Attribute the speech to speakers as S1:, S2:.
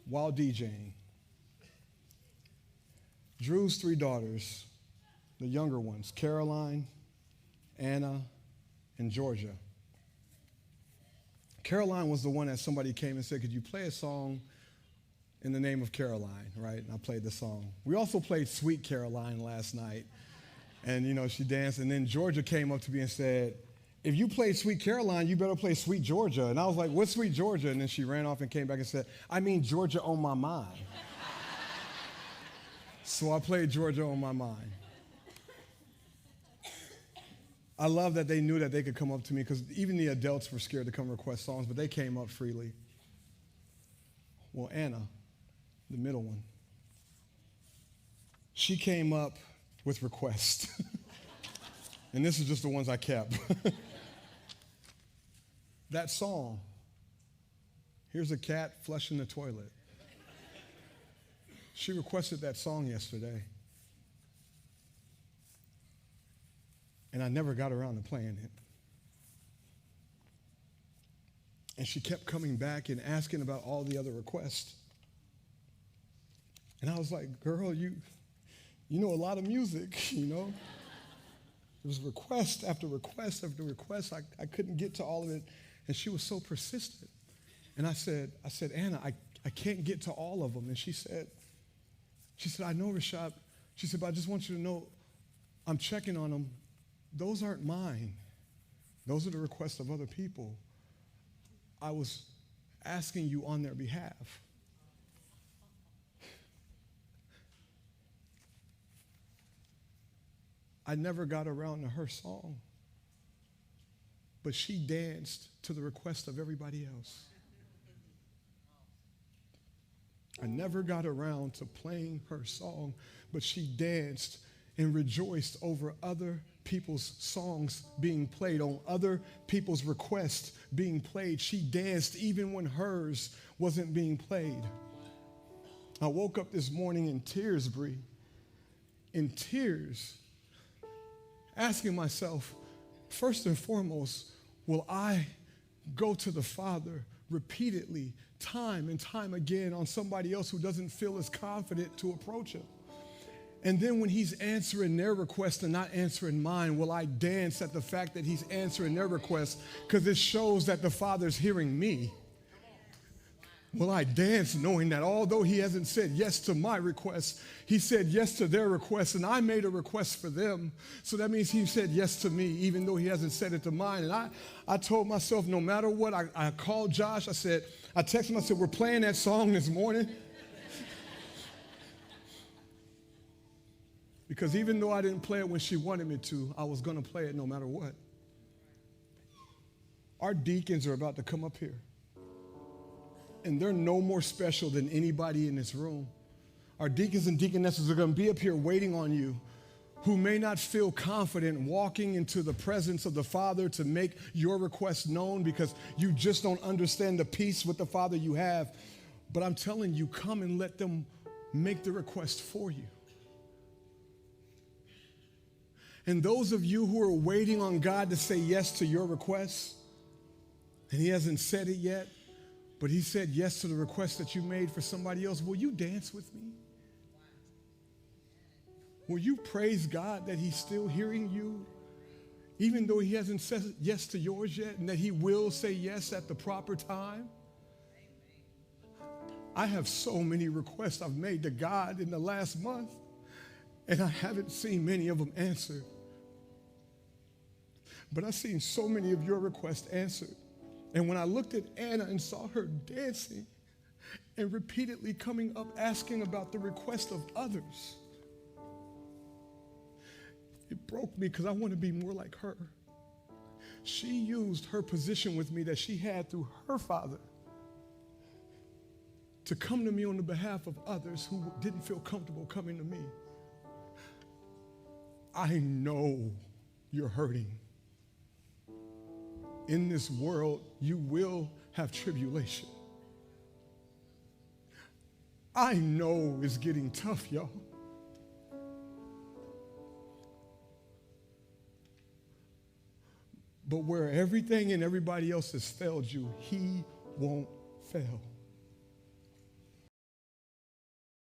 S1: while DJing. Drew's 3 daughters, the younger ones, Caroline, Anna, and Georgia. Caroline was the one that somebody came and said, could you play a song in the name of Caroline, right? And I played the song. We also played Sweet Caroline last night. And, she danced. And then Georgia came up to me and said, if you played Sweet Caroline, you better play Sweet Georgia. And I was like, what's Sweet Georgia? And then she ran off and came back and said, I mean Georgia on my mind. So I played Georgia on my mind. I love that they knew that they could come up to me because even the adults were scared to come request songs, but they came up freely. Well, Anna, the middle one, she came up with requests. And this is just the ones I kept. That song, Here's a Cat Flushing the Toilet. She requested that song yesterday. And I never got around to playing it. And she kept coming back and asking about all the other requests. And I was like, girl, you know a lot of music, There was request after request after request. I couldn't get to all of it. And she was so persistent. And I said, Anna, I can't get to all of them. And she said, I know, Rashad. She said, but I just want you to know I'm checking on them. Those aren't mine. Those are the requests of other people. I was asking you on their behalf. I never got around to her song, but she danced to the request of everybody else. I never got around to playing her song, but she danced and rejoiced over other people's songs being played, on other people's requests being played. She danced even when hers wasn't being played. I woke up this morning in tears, Bree, in tears, asking myself, first and foremost, will I go to the Father repeatedly, time and time again, on somebody else who doesn't feel as confident to approach him? And then when he's answering their request and not answering mine, will I dance at the fact that he's answering their request because it shows that the Father's hearing me? Will I dance knowing that although he hasn't said yes to my request, he said yes to their request, and I made a request for them. So that means he said yes to me, even though he hasn't said it to mine. And I told myself, no matter what, I called Josh. I texted him, I said, we're playing that song this morning. Because even though I didn't play it when she wanted me to, I was going to play it no matter what. Our deacons are about to come up here. And they're no more special than anybody in this room. Our deacons and deaconesses are going to be up here waiting on you, who may not feel confident walking into the presence of the Father to make your request known because you just don't understand the peace with the Father you have. But I'm telling you, come and let them make the request for you. And those of you who are waiting on God to say yes to your requests, and he hasn't said it yet, but he said yes to the request that you made for somebody else, will you dance with me? Will you praise God that he's still hearing you, even though he hasn't said yes to yours yet, and that he will say yes at the proper time? I have so many requests I've made to God in the last month, and I haven't seen many of them answered. But I've seen so many of your requests answered. And when I looked at Anna and saw her dancing and repeatedly coming up asking about the request of others, it broke me because I want to be more like her. She used her position with me that she had through her father to come to me on the behalf of others who didn't feel comfortable coming to me. I know you're hurting. In this world, you will have tribulation. I know it's getting tough, y'all. But where everything and everybody else has failed you, he won't fail.